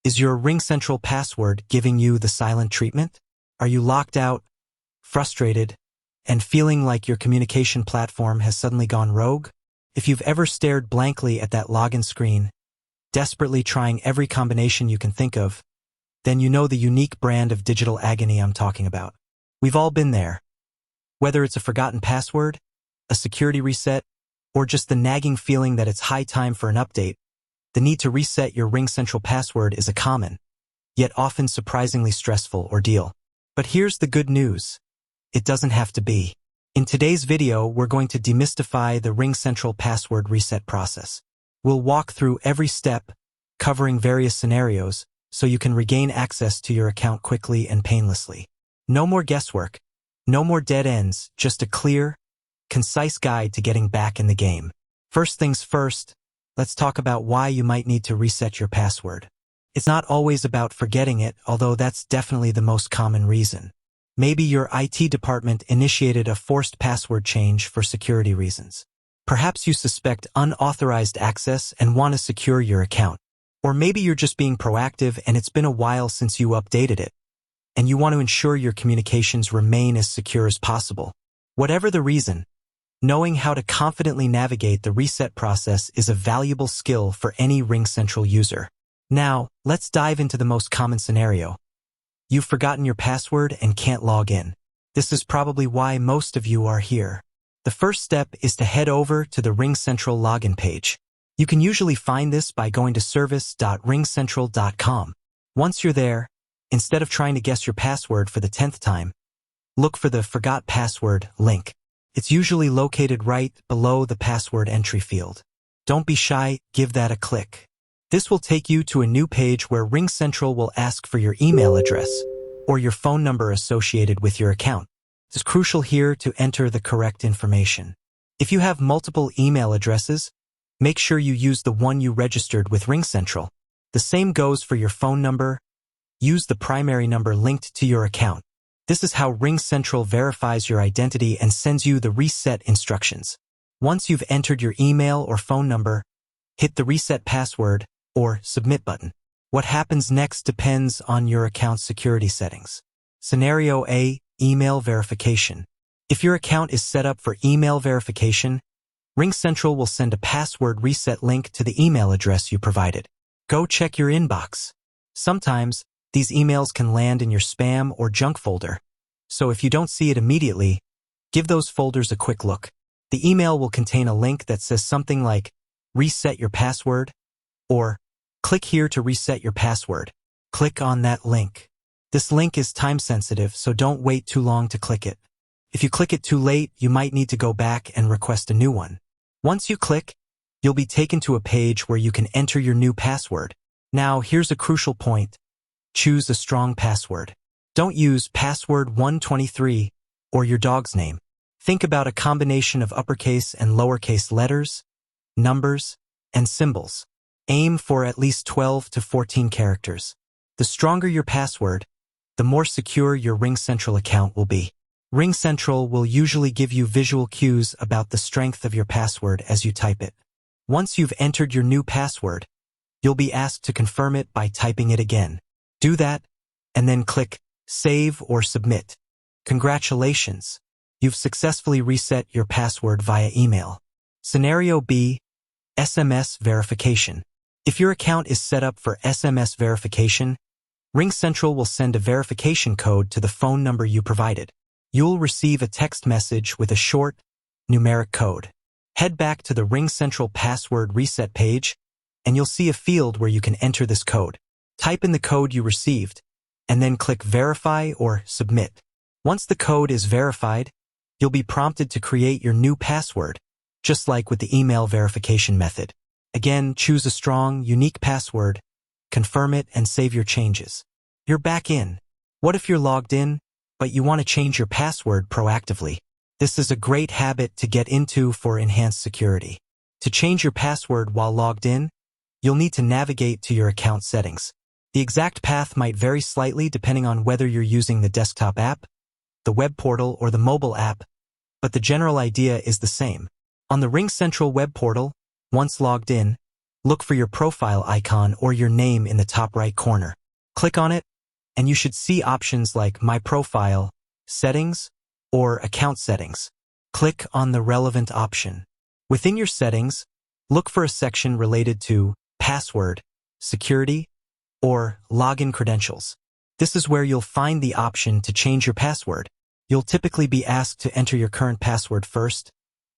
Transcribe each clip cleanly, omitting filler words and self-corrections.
Is your RingCentral password giving you the silent treatment? Are you locked out, frustrated, and feeling like your communication platform has suddenly gone rogue? If you've ever stared blankly at that login screen, desperately trying every combination you can think of, then you know the unique brand of digital agony I'm talking about. We've all been there. Whether it's a forgotten password, a security reset, or just the nagging feeling that it's high time for an update, the need to reset your RingCentral password is a common, yet often surprisingly stressful ordeal. But here's the good news. It doesn't have to be. In today's video, we're going to demystify the RingCentral password reset process. We'll walk through every step, covering various scenarios, so you can regain access to your account quickly and painlessly. No more guesswork, no more dead ends, just a clear, concise guide to getting back in the game. First things first, let's talk about why you might need to reset your password. It's not always about forgetting it, although that's definitely the most common reason. Maybe your IT department initiated a forced password change for security reasons. Perhaps you suspect unauthorized access and want to secure your account. Or maybe you're just being proactive and it's been a while since you updated it, and you want to ensure your communications remain as secure as possible. Whatever the reason, knowing how to confidently navigate the reset process is a valuable skill for any RingCentral user. Now, let's dive into the most common scenario. You've forgotten your password and can't log in. This is probably why most of you are here. The first step is to head over to the RingCentral login page. You can usually find this by going to service.ringcentral.com. Once you're there, instead of trying to guess your password for the 10th time, look for the Forgot Password link. It's usually located right below the password entry field. Don't be shy, give that a click. This will take you to a new page where RingCentral will ask for your email address or your phone number associated with your account. It's crucial here to enter the correct information. If you have multiple email addresses, make sure you use the one you registered with RingCentral. The same goes for your phone number. Use the primary number linked to your account. This is how RingCentral verifies your identity and sends you the reset instructions. Once you've entered your email or phone number, hit the reset password or submit button. What happens next depends on your account's security settings. Scenario A, email verification. If your account is set up for email verification, RingCentral will send a password reset link to the email address you provided. Go check your inbox. Sometimes, these emails can land in your spam or junk folder, so if you don't see it immediately, give those folders a quick look. The email will contain a link that says something like, reset your password, or click here to reset your password. Click on that link. This link is time-sensitive, so don't wait too long to click it. If you click it too late, you might need to go back and request a new one. Once you click, you'll be taken to a page where you can enter your new password. Now, here's a crucial point. Choose a strong password. Don't use password 123 or your dog's name. Think about a combination of uppercase and lowercase letters, numbers, and symbols. Aim for at least 12 to 14 characters. The stronger your password, the more secure your RingCentral account will be. RingCentral will usually give you visual cues about the strength of your password as you type it. Once you've entered your new password, you'll be asked to confirm it by typing it again. Do that, and then click Save or Submit. Congratulations! You've successfully reset your password via email. Scenario B, SMS verification. If your account is set up for SMS verification, RingCentral will send a verification code to the phone number you provided. You'll receive a text message with a short, numeric code. Head back to the RingCentral password reset page, and you'll see a field where you can enter this code. Type in the code you received, and then click Verify or Submit. Once the code is verified, you'll be prompted to create your new password, just like with the email verification method. Again, choose a strong, unique password, confirm it, and save your changes. You're back in. What if you're logged in, but you want to change your password proactively? This is a great habit to get into for enhanced security. To change your password while logged in, you'll need to navigate to your account settings. The exact path might vary slightly depending on whether you're using the desktop app, the web portal, or the mobile app, but the general idea is the same. On the RingCentral web portal, once logged in, look for your profile icon or your name in the top right corner. Click on it, and you should see options like My Profile, Settings, or Account Settings. Click on the relevant option. Within your settings, look for a section related to password, security, or login credentials. This is where you'll find the option to change your password. You'll typically be asked to enter your current password first,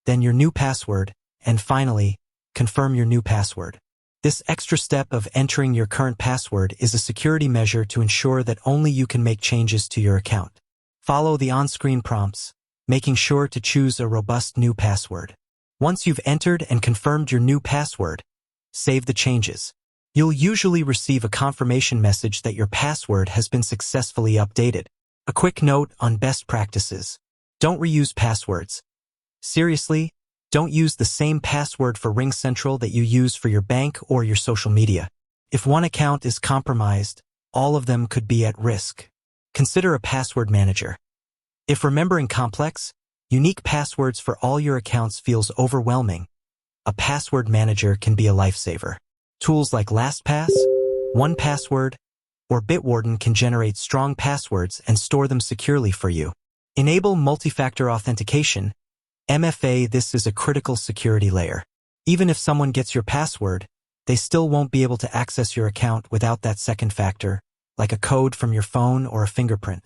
then your new password, and finally, confirm your new password. This extra step of entering your current password is a security measure to ensure that only you can make changes to your account. Follow the on-screen prompts, making sure to choose a robust new password. Once you've entered and confirmed your new password, save the changes. You'll usually receive a confirmation message that your password has been successfully updated. A quick note on best practices. Don't reuse passwords. Seriously, don't use the same password for RingCentral that you use for your bank or your social media. If one account is compromised, all of them could be at risk. Consider a password manager. If remembering complex, unique passwords for all your accounts feels overwhelming, a password manager can be a lifesaver. Tools like LastPass, 1Password, or Bitwarden can generate strong passwords and store them securely for you. Enable multi-factor authentication, MFA. This is a critical security layer. Even if someone gets your password, they still won't be able to access your account without that second factor, like a code from your phone or a fingerprint.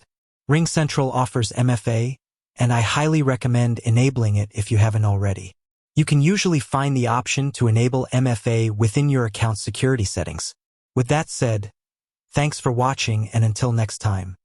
RingCentral offers MFA, and I highly recommend enabling it if you haven't already. You can usually find the option to enable MFA within your account security settings. With that said, thanks for watching, and until next time.